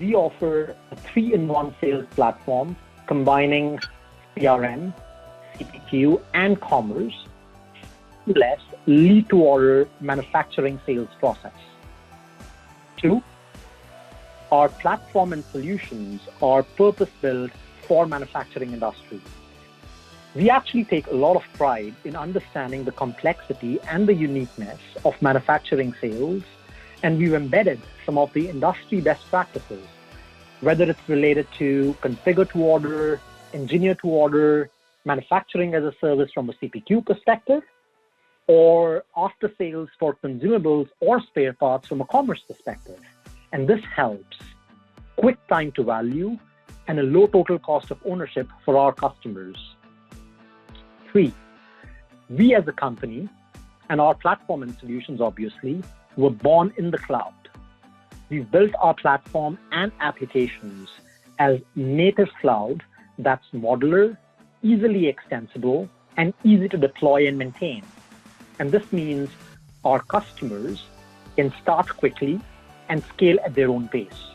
we offer a three-in-one sales platform combining CRM, CPQ, and commerce, less lead-to-order manufacturing sales process. Two, our platform and solutions are purpose-built for manufacturing industry. We actually take a lot of pride in understanding the complexity and the uniqueness of manufacturing sales, and we've embedded some of the industry best practices, whether it's related to configure to order, engineer to order, manufacturing as a service from a CPQ perspective, or after sales for consumables or spare parts from a commerce perspective. And this helps quick time to value and a low total cost of ownership for our customers. Three, we as a company and our platform and solutions obviously were born in the cloud. We've built our platform and applications as native cloud that's modular, easily extensible, and easy to deploy and maintain. And this means our customers can start quickly and scale at their own pace.